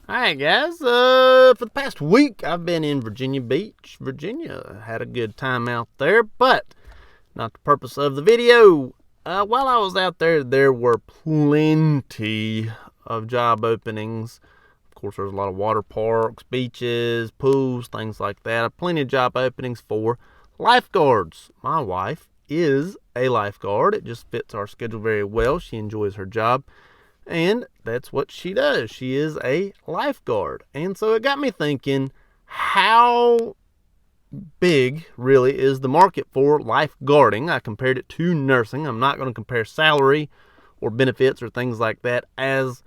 Alright guys, for the past week I've been in Virginia Beach, Virginia. Had a good time out there, but not the purpose of the video. While I was out there, there were plenty of job openings. Of course, there's a lot of water parks, beaches, pools, things like that. Plenty of job openings for lifeguards. My wife is a lifeguard. It just fits our schedule very well. She enjoys her job. And that's what she does. She is a lifeguard. And so it got me thinking, how big really is the market for lifeguarding? I compared it to nursing. I'm not going to compare salary or benefits or things like that, as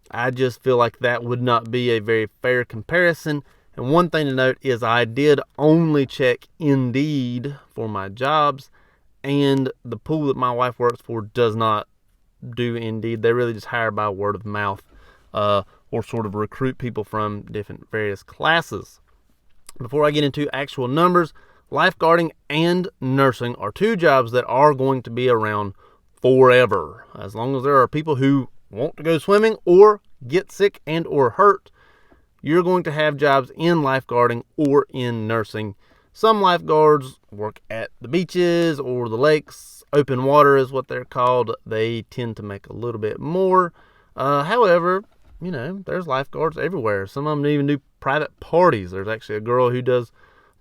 I just feel like that would not be a very fair comparison. And one thing to note is I did only check Indeed for my jobs, and the pool that my wife works for does not do Indeed. They really just hire by word of mouth, or sort of recruit people from different various classes. Before I get into actual numbers, lifeguarding and nursing are two jobs that are going to be around forever. As long as there are people who want to go swimming or get sick and or hurt, you're going to have jobs in lifeguarding or in nursing. Some lifeguards work at the beaches or the lakes. Open water is what they're called. They tend to make a little bit more. However, there's lifeguards everywhere. Some of them even do private parties. There's actually a girl who does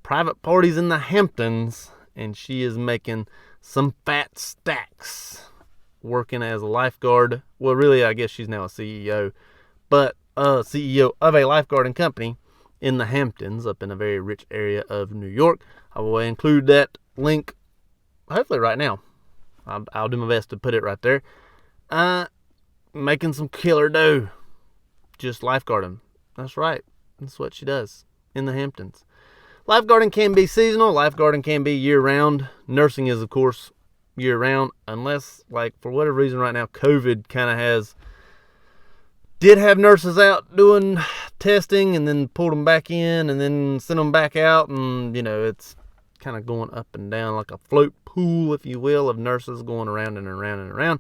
private parties in the Hamptons, and she is making some fat stacks working as a lifeguard. Well, really, I guess she's now a CEO, but a CEO of a lifeguarding company in the Hamptons, up in a very rich area of New York. I will include that link hopefully right now. I'll do my best to put it right there. Making some killer dough. Just lifeguarding. That's right. That's what she does in the Hamptons. Lifeguarding can be seasonal. Lifeguarding can be year-round. Nursing is, of course, year-round. Unless, for whatever reason right now, COVID kind of did have nurses out doing testing and then pulled them back in and then sent them back out. And, it's kind of going up and down like a float pool, if you will, of nurses going around and around and around.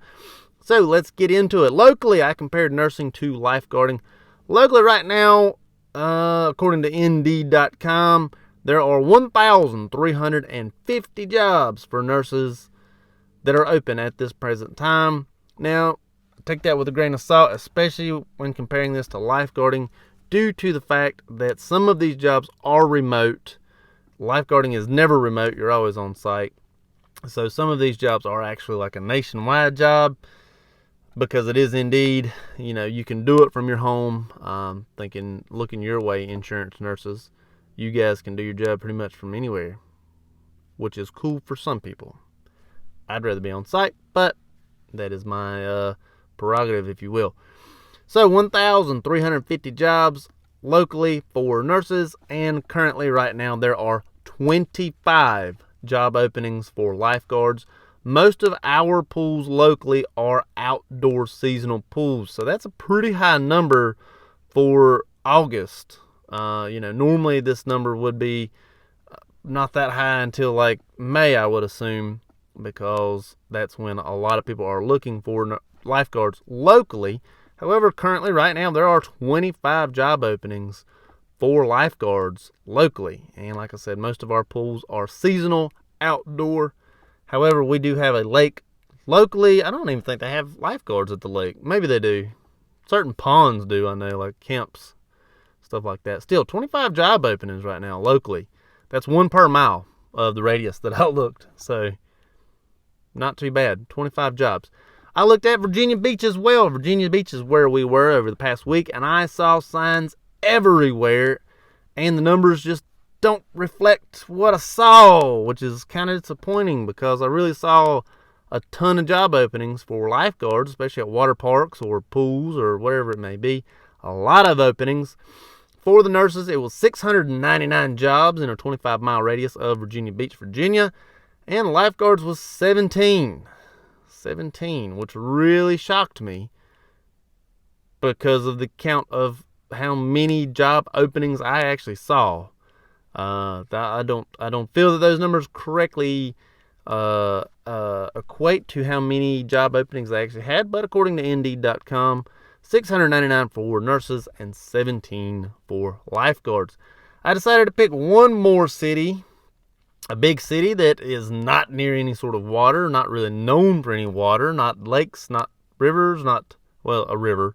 So let's get into it. Locally, I compared nursing to lifeguarding. Locally right now, according to Indeed.com, there are 1,350 jobs for nurses that are open at this present time. Now, take that with a grain of salt, especially when comparing this to lifeguarding, due to the fact that some of these jobs are remote. Lifeguarding is never remote. You're always on site. So some of these jobs are actually like a nationwide job, because it is Indeed. You can do it from your home. Looking your way, insurance nurses. You guys can do your job pretty much from anywhere, which is cool for some people. I'd rather be on site, but that is my prerogative, if you will. So 1,350 jobs locally for nurses, and currently right now there are 25 job openings for lifeguards. Most of our pools locally are outdoor seasonal pools, so that's a pretty high number for August. Normally this number would be not that high until May, I would assume, because that's when a lot of people are looking for lifeguards locally. However, currently right now there are 25 job openings for lifeguards locally. And like I said, most of our pools are seasonal, outdoor. However, we do have a lake locally. I don't even think they have lifeguards at the lake. Maybe they do. Certain ponds do, I know, like camps, stuff like that. Still, 25 job openings right now locally. That's 1 per mile of the radius that I looked. So, not too bad. 25 jobs. I looked at Virginia Beach as well. Virginia Beach is where we were over the past week, and I saw signs everywhere, and the numbers just don't reflect what I saw, which is kind of disappointing, because I really saw a ton of job openings for lifeguards, especially at water parks or pools or whatever it may be. A lot of openings. For the nurses, it was 699 jobs in a 25-mile radius of Virginia Beach, Virginia, and lifeguards was 17, which really shocked me because of the count of how many job openings I actually saw. I don't feel that those numbers correctly equate to how many job openings they actually had, but according to Indeed.com, $699 for nurses, and $17 for lifeguards. I decided to pick one more city, a big city that is not near any sort of water, not really known for any water, not lakes, not rivers, a river,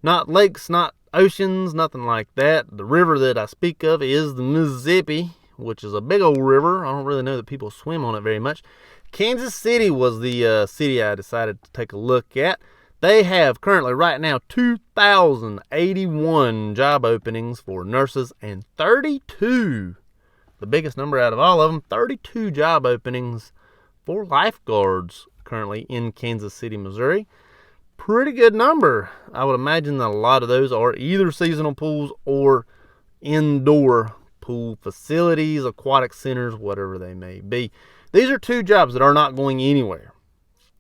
not lakes, not oceans, nothing like that. The river that I speak of is the Mississippi, which is a big old river. I don't really know that people swim on it very much. Kansas City was the city I decided to take a look at. They have currently, right now, 2,081 job openings for nurses and 32, the biggest number out of all of them, 32 job openings for lifeguards currently in Kansas City, Missouri. Pretty good number. I would imagine that a lot of those are either seasonal pools or indoor pool facilities, aquatic centers, whatever they may be. These are two jobs that are not going anywhere.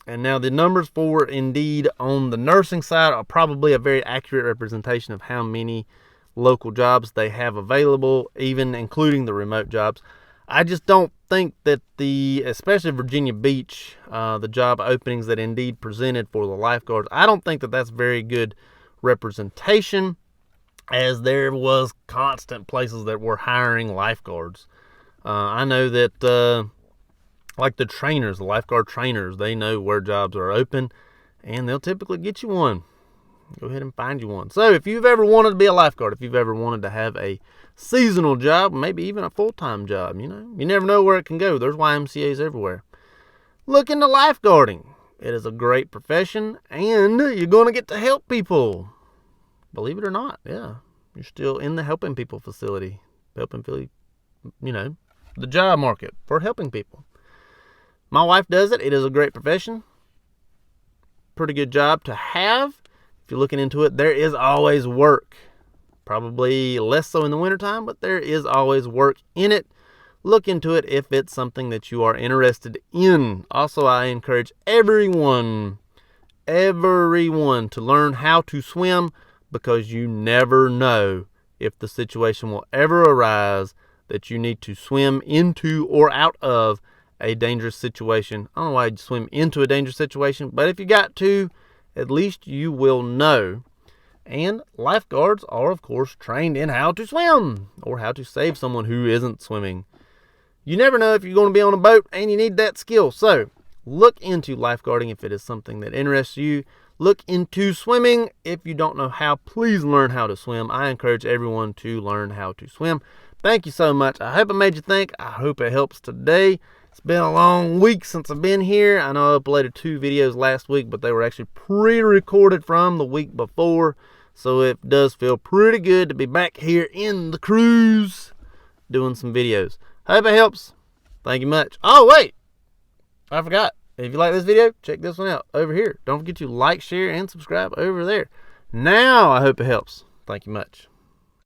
And now the numbers for Indeed on the nursing side are probably a very accurate representation of how many local jobs they have available, even including the remote jobs. I just don't think that especially Virginia Beach, the job openings that Indeed presented for the lifeguards, I don't think that that's very good representation, as there was constant places that were hiring lifeguards. I know that like the trainers, the lifeguard trainers, they know where jobs are open, and they'll typically get you one. Go ahead and find you one. So if you've ever wanted to be a lifeguard, if you've ever wanted to have a seasonal job, maybe even a full-time job, you never know where it can go. There's YMCAs everywhere. Look into lifeguarding. It is a great profession, and you're going to get to help people. Believe it or not, yeah. You're still in the helping people facility. Helping people, the job market for helping people. My wife does it. It is a great profession. Pretty good job to have. If you're looking into it, there is always work. Probably less so in the wintertime, but there is always work in it. Look into it if it's something that you are interested in. Also, I encourage everyone to learn how to swim, because you never know if the situation will ever arise that you need to swim into or out of a dangerous situation. I don't know why you'd swim into a dangerous situation, but if you got to, at least you will know. And lifeguards are, of course, trained in how to swim or how to save someone who isn't swimming. You never know if you're going to be on a boat and you need that skill. So look into lifeguarding if it is something that interests you. Look into swimming. If you don't know how, please learn how to swim. I encourage everyone to learn how to swim. Thank you so much. I hope it made you think. I hope it helps today. It's been a long week since I've been here. I know I uploaded 2 videos last week, but they were actually pre-recorded from the week before. So it does feel pretty good to be back here in the cruise doing some videos. Hope it helps. Thank you much. Oh, wait. I forgot. If you like this video, check this one out over here. Don't forget to like, share, and subscribe over there. Now I hope it helps. Thank you much.